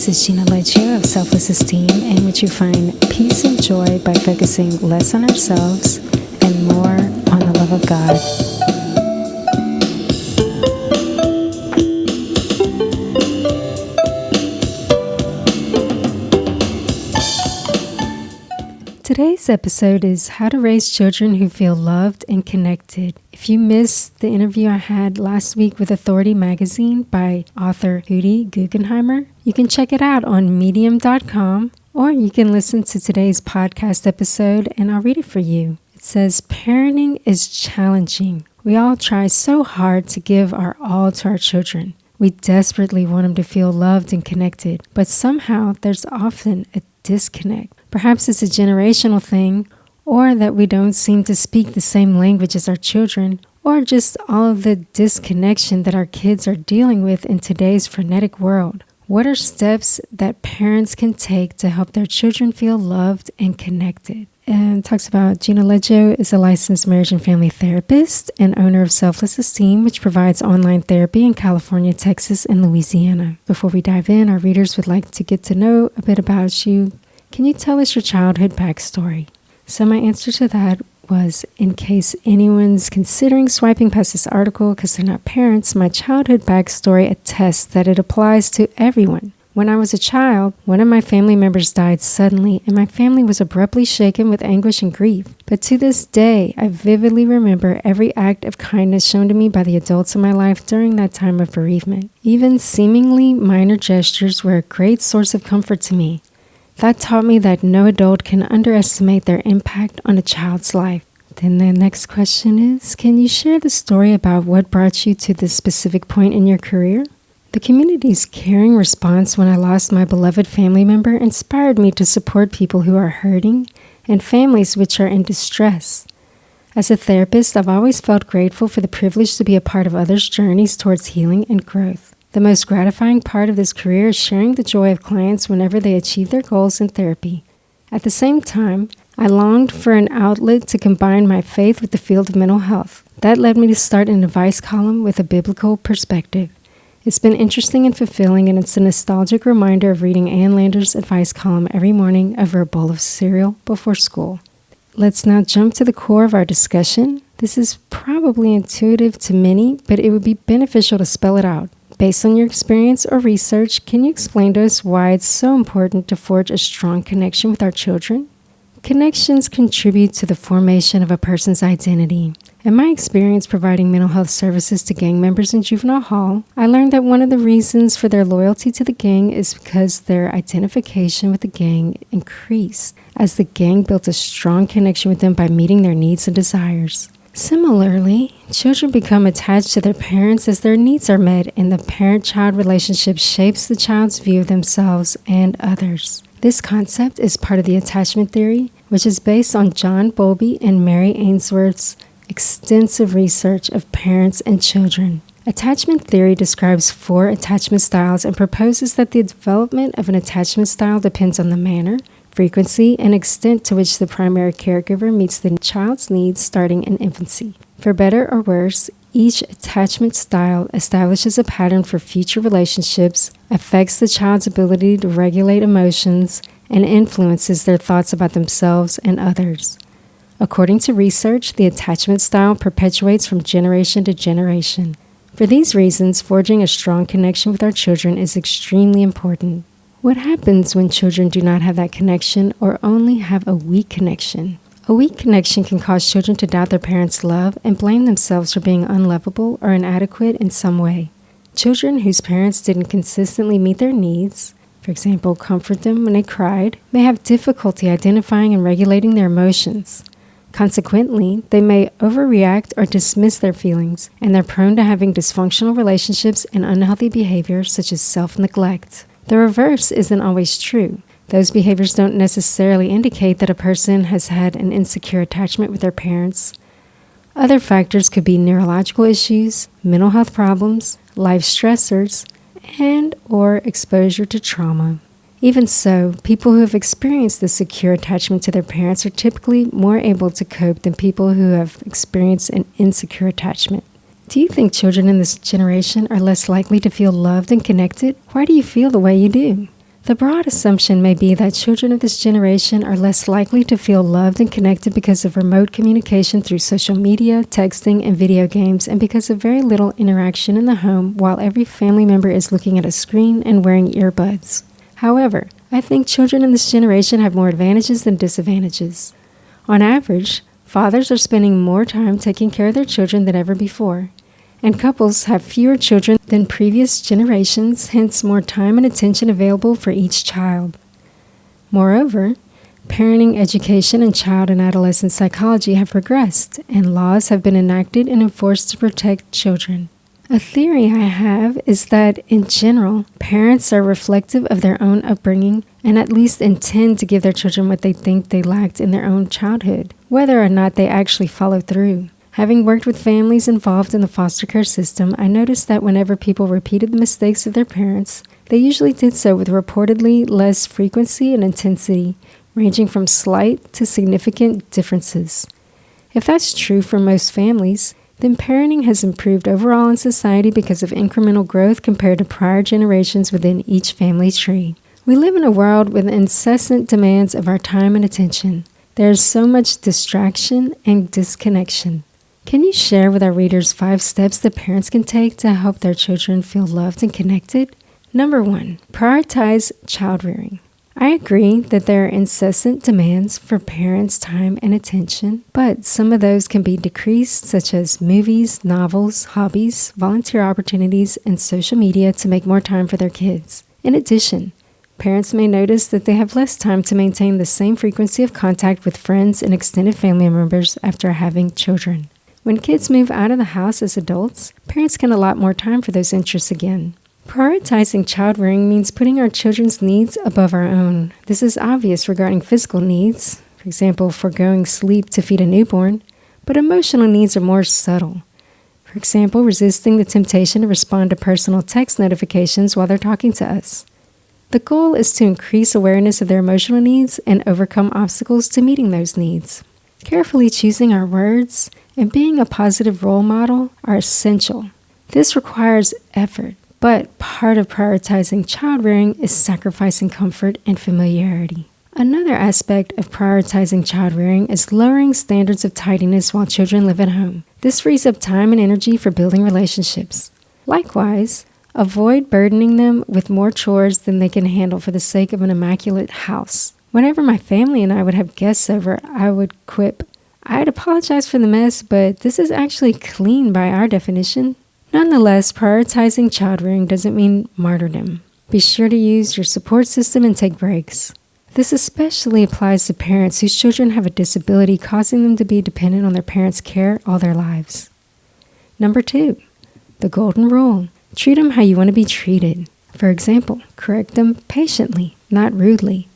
is Gina Leggio of Selfless, Esteem, in which you find peace and joy by focusing less on ourselves and more on the love of God. Today's episode is how to raise children who feel loved and connected. If you missed the interview I had last week with Authority Magazine by author Udi Guggenheimer, you can check it out on medium.com, or you can listen to today's podcast episode and I'll read it for you. It says, parenting is challenging. We all try so hard to give our all to our children. We desperately want them to feel loved and connected, but somehow there's often a disconnect. Perhaps it's a generational thing, or that we don't seem to speak the same language as our children, or just all of the disconnection that our kids are dealing with in today's frenetic world. What are steps that parents can take to help their children feel loved and connected? And talks about Gina Leggio is a licensed marriage and family therapist and owner of Selfless Esteem, which provides online therapy in California, Texas, and Louisiana. Before we dive in, our readers would like to get to know a bit about you. Can you tell us your childhood backstory? So my answer to that was, in case anyone's considering swiping past this article because they're not parents, my childhood backstory attests that it applies to everyone. When I was a child, one of my family members died suddenly, and my family was abruptly shaken with anguish and grief. But to this day, I vividly remember every act of kindness shown to me by the adults in my life during that time of bereavement. Even seemingly minor gestures were a great source of comfort to me. That taught me that no adult can underestimate their impact on a child's life. Then the next question is, can you share the story about what brought you to this specific point in your career? The community's caring response when I lost my beloved family member inspired me to support people who are hurting and families which are in distress. As a therapist, I've always felt grateful for the privilege to be a part of others' journeys towards healing and growth. The most gratifying part of this career is sharing the joy of clients whenever they achieve their goals in therapy. At the same time, I longed for an outlet to combine my faith with the field of mental health. That led me to start an advice column with a biblical perspective. It's been interesting and fulfilling, and it's a nostalgic reminder of reading Ann Lander's advice column every morning over a bowl of cereal before school. Let's now jump to the core of our discussion. This is probably intuitive to many, but it would be beneficial to spell it out. Based on your experience or research, can you explain to us why it's so important to forge a strong connection with our children? Connections contribute to the formation of a person's identity. In my experience providing mental health services to gang members in juvenile hall, I learned that one of the reasons for their loyalty to the gang is because their identification with the gang increased, as the gang built a strong connection with them by meeting their needs and desires. Similarly, children become attached to their parents as their needs are met, and the parent-child relationship shapes the child's view of themselves and others. This concept is part of the attachment theory, which is based on John Bowlby and Mary Ainsworth's extensive research of parents and children. Attachment theory describes 4 attachment styles and proposes that the development of an attachment style depends on the manner, frequency, and extent to which the primary caregiver meets the child's needs starting in infancy. For better or worse, each attachment style establishes a pattern for future relationships, affects the child's ability to regulate emotions, and influences their thoughts about themselves and others. According to research, the attachment style perpetuates from generation to generation. For these reasons, forging a strong connection with our children is extremely important. What happens when children do not have that connection or only have a weak connection? A weak connection can cause children to doubt their parents' love and blame themselves for being unlovable or inadequate in some way. Children whose parents didn't consistently meet their needs, for example, comfort them when they cried, may have difficulty identifying and regulating their emotions. Consequently, they may overreact or dismiss their feelings, and they're prone to having dysfunctional relationships and unhealthy behaviors such as self-neglect. The reverse isn't always true. Those behaviors don't necessarily indicate that a person has had an insecure attachment with their parents. Other factors could be neurological issues, mental health problems, life stressors, and/or exposure to trauma. Even so, people who have experienced this secure attachment to their parents are typically more able to cope than people who have experienced an insecure attachment. Do you think children in this generation are less likely to feel loved and connected? Why do you feel the way you do? The broad assumption may be that children of this generation are less likely to feel loved and connected because of remote communication through social media, texting, and video games, and because of very little interaction in the home while every family member is looking at a screen and wearing earbuds. However, I think children in this generation have more advantages than disadvantages. On average, fathers are spending more time taking care of their children than ever before, and couples have fewer children than previous generations, hence more time and attention available for each child. Moreover, parenting education and child and adolescent psychology have progressed, and laws have been enacted and enforced to protect children. A theory I have is that, in general, parents are reflective of their own upbringing and at least intend to give their children what they think they lacked in their own childhood, whether or not they actually follow through. Having worked with families involved in the foster care system, I noticed that whenever people repeated the mistakes of their parents, they usually did so with reportedly less frequency and intensity, ranging from slight to significant differences. If that's true for most families, then parenting has improved overall in society because of incremental growth compared to prior generations within each family tree. We live in a world with incessant demands of our time and attention. There is so much distraction and disconnection. Can you share with our readers 5 steps that parents can take to help their children feel loved and connected? Number 1, prioritize child rearing. I agree that there are incessant demands for parents' time and attention, but some of those can be decreased, such as movies, novels, hobbies, volunteer opportunities, and social media to make more time for their kids. In addition, parents may notice that they have less time to maintain the same frequency of contact with friends and extended family members after having children. When kids move out of the house as adults, parents can allot more time for those interests again. Prioritizing child rearing means putting our children's needs above our own. This is obvious regarding physical needs, for example, foregoing sleep to feed a newborn, but emotional needs are more subtle. For example, resisting the temptation to respond to personal text notifications while they're talking to us. The goal is to increase awareness of their emotional needs and overcome obstacles to meeting those needs. Carefully choosing our words and being a positive role model are essential. This requires effort, but part of prioritizing child rearing is sacrificing comfort and familiarity. Another aspect of prioritizing child rearing is lowering standards of tidiness while children live at home. This frees up time and energy for building relationships. Likewise, avoid burdening them with more chores than they can handle for the sake of an immaculate house. Whenever my family and I would have guests over, I would quip, "I'd apologize for the mess, but this is actually clean by our definition." Nonetheless, prioritizing child rearing doesn't mean martyrdom. Be sure to use your support system and take breaks. This especially applies to parents whose children have a disability causing them to be dependent on their parents' care all their lives. Number 2, the golden rule. Treat them how you want to be treated. For example, correct them patiently, not rudely.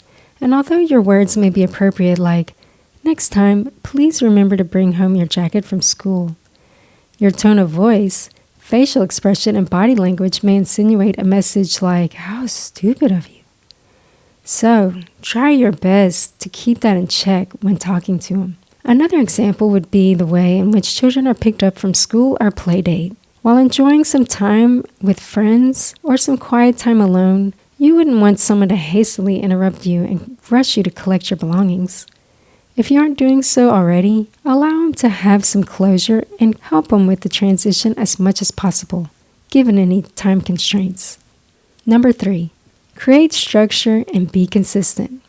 And although your words may be appropriate, like, "Next time, please remember to bring home your jacket from school," your tone of voice, facial expression, and body language may insinuate a message like, "How stupid of you." So, try your best to keep that in check when talking to them. Another example would be the way in which children are picked up from school or play date. While enjoying some time with friends or some quiet time alone, you wouldn't want someone to hastily interrupt you and rush you to collect your belongings. If you aren't doing so already, allow them to have some closure and help them with the transition as much as possible, given any time constraints. Number 3, create structure and be consistent.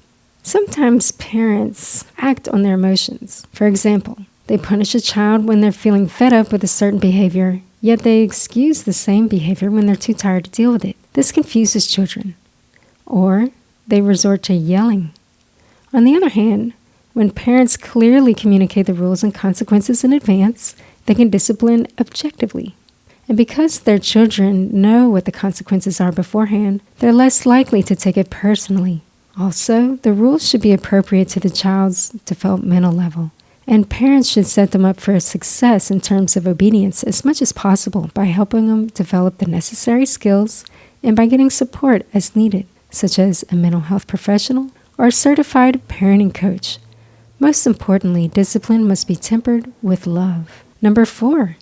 Sometimes parents act on their emotions. For example, they punish a child when they're feeling fed up with a certain behavior, yet they excuse the same behavior when they're too tired to deal with it. This confuses children. Or they resort to yelling. On the other hand, when parents clearly communicate the rules and consequences in advance, they can discipline objectively. And because their children know what the consequences are beforehand, they're less likely to take it personally. Also, the rules should be appropriate to the child's developmental level. And parents should set them up for success in terms of obedience as much as possible by helping them develop the necessary skills and by getting support as needed, such as a mental health professional or a certified parenting coach. Most importantly, discipline must be tempered with love. Number 4,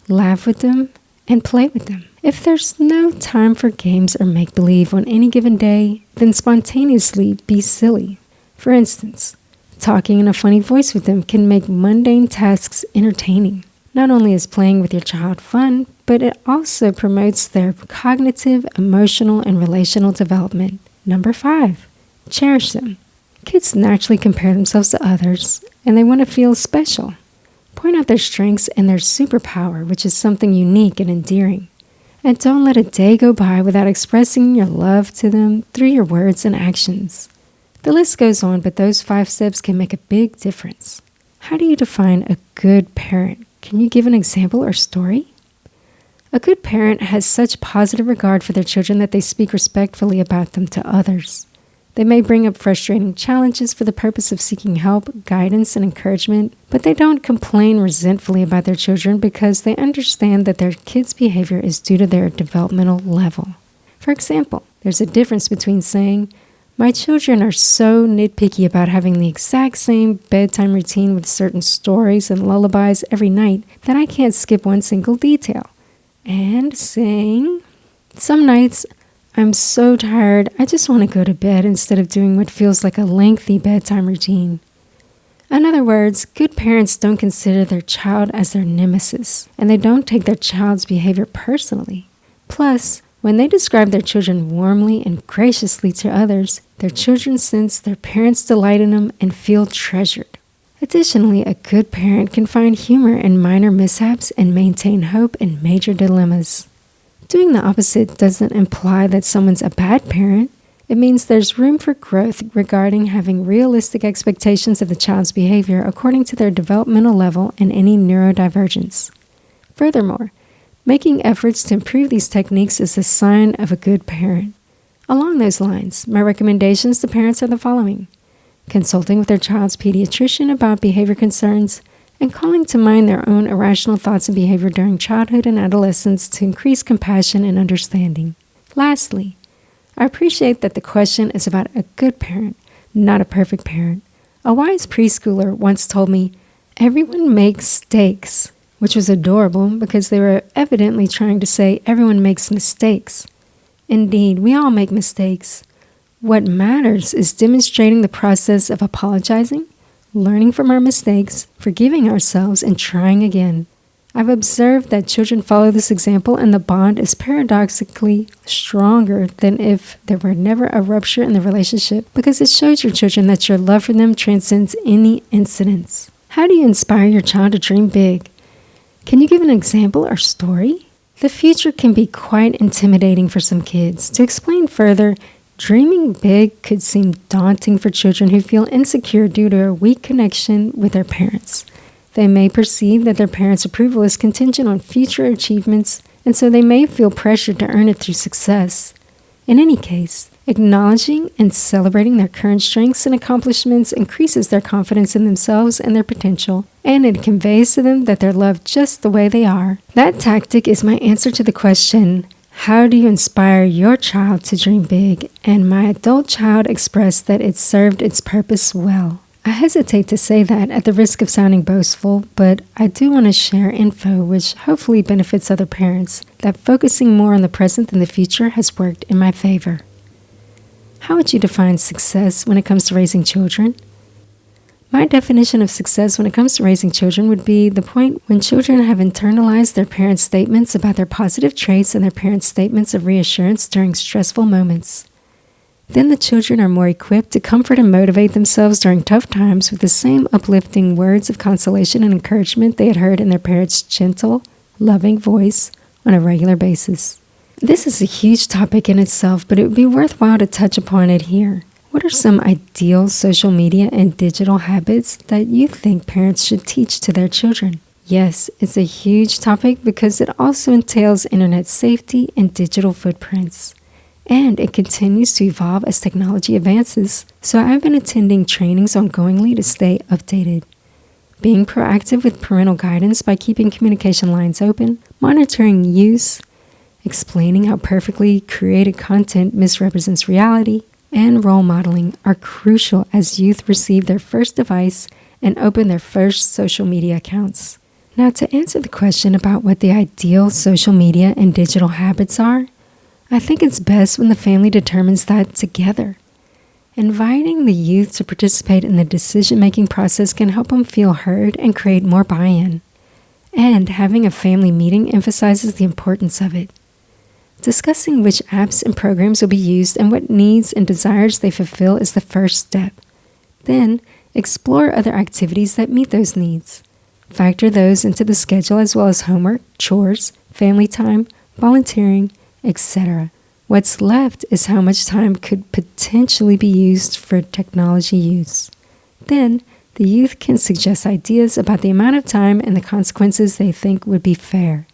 laugh with them and play with them. If there's no time for games or make-believe on any given day, then spontaneously be silly. For instance, talking in a funny voice with them can make mundane tasks entertaining. Not only is playing with your child fun, but it also promotes their cognitive, emotional, and relational development. Number 5, cherish them. Kids naturally compare themselves to others, and they want to feel special. Point out their strengths and their superpower, which is something unique and endearing. And don't let a day go by without expressing your love to them through your words and actions. The list goes on, but those 5 steps can make a big difference. How do you define a good parent? Can you give an example or story? A good parent has such positive regard for their children that they speak respectfully about them to others. They may bring up frustrating challenges for the purpose of seeking help, guidance, and encouragement, but they don't complain resentfully about their children because they understand that their kids' behavior is due to their developmental level. For example, there's a difference between saying, "My children are so nitpicky about having the exact same bedtime routine with certain stories and lullabies every night that I can't skip one single detail," and saying, "Some nights, I'm so tired, I just want to go to bed instead of doing what feels like a lengthy bedtime routine." In other words, good parents don't consider their child as their nemesis, and they don't take their child's behavior personally. Plus, when they describe their children warmly and graciously to others, their children sense their parents' delight in them and feel treasured. Additionally, a good parent can find humor in minor mishaps and maintain hope in major dilemmas. Doing the opposite doesn't imply that someone's a bad parent. It means there's room for growth regarding having realistic expectations of the child's behavior according to their developmental level and any neurodivergence. Furthermore, making efforts to improve these techniques is a sign of a good parent. Along those lines, my recommendations to parents are the following: consulting with their child's pediatrician about behavior concerns, and calling to mind their own irrational thoughts and behavior during childhood and adolescence to increase compassion and understanding. Lastly, I appreciate that the question is about a good parent, not a perfect parent. A wise preschooler once told me, "Everyone makes mistakes," which was adorable because they were evidently trying to say everyone makes mistakes. Indeed, we all make mistakes. What matters is demonstrating the process of apologizing, learning from our mistakes, forgiving ourselves, and trying again. I've observed that children follow this example, and the bond is paradoxically stronger than if there were never a rupture in the relationship, because it shows your children that your love for them transcends any incidents. How do you inspire your child to dream big? Can you give an example or story? The future can be quite intimidating for some kids. To explain further, dreaming big could seem daunting for children who feel insecure due to a weak connection with their parents. They may perceive that their parents' approval is contingent on future achievements, and so they may feel pressured to earn it through success. In any case, acknowledging and celebrating their current strengths and accomplishments increases their confidence in themselves and their potential, and it conveys to them that they're loved just the way they are. That tactic is my answer to the question, how do you inspire your child to dream big? And my adult child expressed that it served its purpose well. I hesitate to say that at the risk of sounding boastful, but I do want to share info which hopefully benefits other parents, that focusing more on the present than the future has worked in my favor. How would you define success when it comes to raising children? My definition of success when it comes to raising children would be the point when children have internalized their parents' statements about their positive traits and their parents' statements of reassurance during stressful moments. Then the children are more equipped to comfort and motivate themselves during tough times with the same uplifting words of consolation and encouragement they had heard in their parents' gentle, loving voice on a regular basis. This is a huge topic in itself, but it would be worthwhile to touch upon it here. What are some ideal social media and digital habits that you think parents should teach to their children? Yes, it's a huge topic because it also entails internet safety and digital footprints. And it continues to evolve as technology advances, so I've been attending trainings ongoingly to stay updated. Being proactive with parental guidance by keeping communication lines open, monitoring use, explaining how perfectly created content misrepresents reality, and role modeling are crucial as youth receive their first device and open their first social media accounts. Now, to answer the question about what the ideal social media and digital habits are, I think it's best when the family determines that together. Inviting the youth to participate in the decision-making process can help them feel heard and create more buy-in. And having a family meeting emphasizes the importance of it. Discussing which apps and programs will be used and what needs and desires they fulfill is the first step. Then, explore other activities that meet those needs. Factor those into the schedule as well as homework, chores, family time, volunteering, etc. What's left is how much time could potentially be used for technology use. Then, the youth can suggest ideas about the amount of time and the consequences they think would be fair.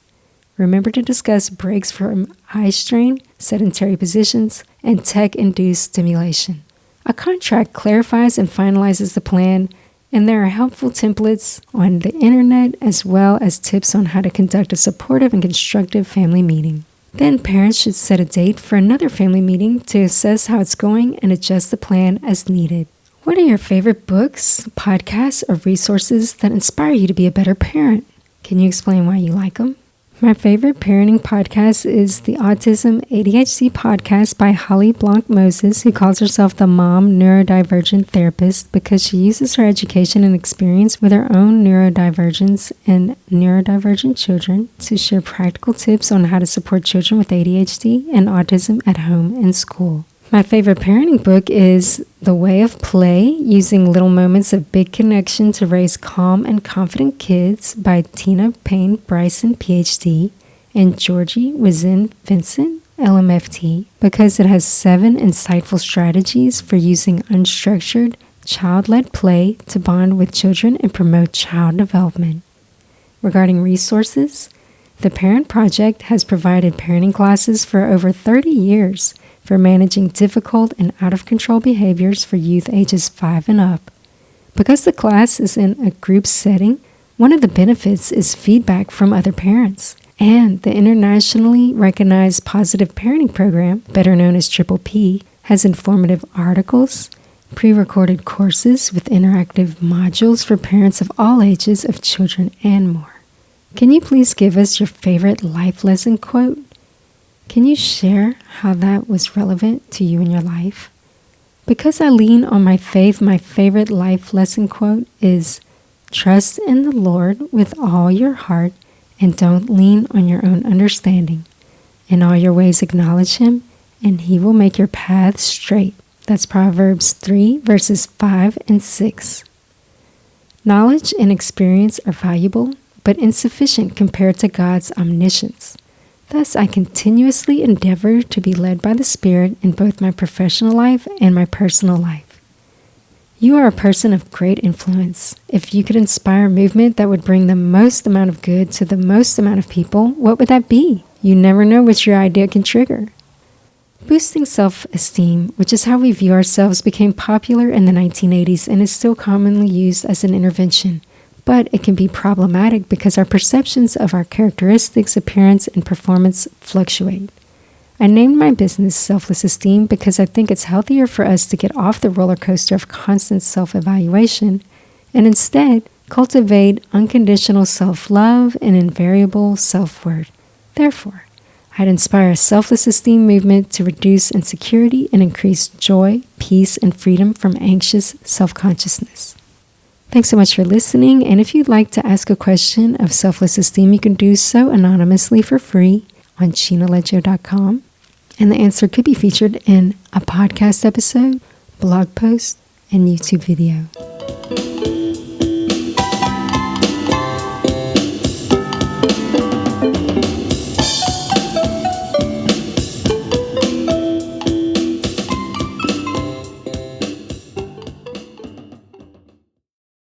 Remember to discuss breaks from eye strain, sedentary positions, and tech-induced stimulation. A contract clarifies and finalizes the plan, and there are helpful templates on the internet as well as tips on how to conduct a supportive and constructive family meeting. Then parents should set a date for another family meeting to assess how it's going and adjust the plan as needed. What are your favorite books, podcasts, or resources that inspire you to be a better parent? Can you explain why you like them? My favorite parenting podcast is the Autism ADHD podcast by Holly Blanc Moses, who calls herself the mom neurodivergent therapist because she uses her education and experience with her own neurodivergence and neurodivergent children to share practical tips on how to support children with ADHD and autism at home and school. My favorite parenting book is The Way of Play, Using Little Moments of Big Connection to Raise Calm and Confident Kids by Tina Payne Bryson, PhD, and Georgie Wizin Vincent, LMFT, because it has 7 insightful strategies for using unstructured, child-led play to bond with children and promote child development. Regarding resources, the Parent Project has provided parenting classes for over 30 years for managing difficult and out-of-control behaviors for youth ages 5 and up. Because the class is in a group setting, one of the benefits is feedback from other parents. And the internationally recognized Positive Parenting Program, better known as Triple P, has informative articles, pre-recorded courses with interactive modules for parents of all ages of children and more. Can you please give us your favorite life lesson quote? Can you share how that was relevant to you in your life? Because I lean on my faith, my favorite life lesson quote is, "Trust in the Lord with all your heart and don't lean on your own understanding. In all your ways acknowledge Him, and He will make your path straight." That's Proverbs 3, verses 5 and 6. Knowledge and experience are valuable, but insufficient compared to God's omniscience. Thus, I continuously endeavor to be led by the Spirit in both my professional life and my personal life. You are a person of great influence. If you could inspire movement that would bring the most amount of good to the most amount of people, what would that be? You never know what your idea can trigger. Boosting self-esteem, which is how we view ourselves, became popular in the 1980s and is still commonly used as an intervention. But it can be problematic because our perceptions of our characteristics, appearance, and performance fluctuate. I named my business Selfless Esteem because I think it's healthier for us to get off the roller coaster of constant self-evaluation and instead cultivate unconditional self-love and invariable self-worth. Therefore, I'd inspire a selfless esteem movement to reduce insecurity and increase joy, peace, and freedom from anxious self-consciousness. Thanks so much for listening, and if you'd like to ask a question of selfless esteem, you can do so anonymously for free on GinaLeggio.com, and the answer could be featured in a podcast episode, blog post, and YouTube video.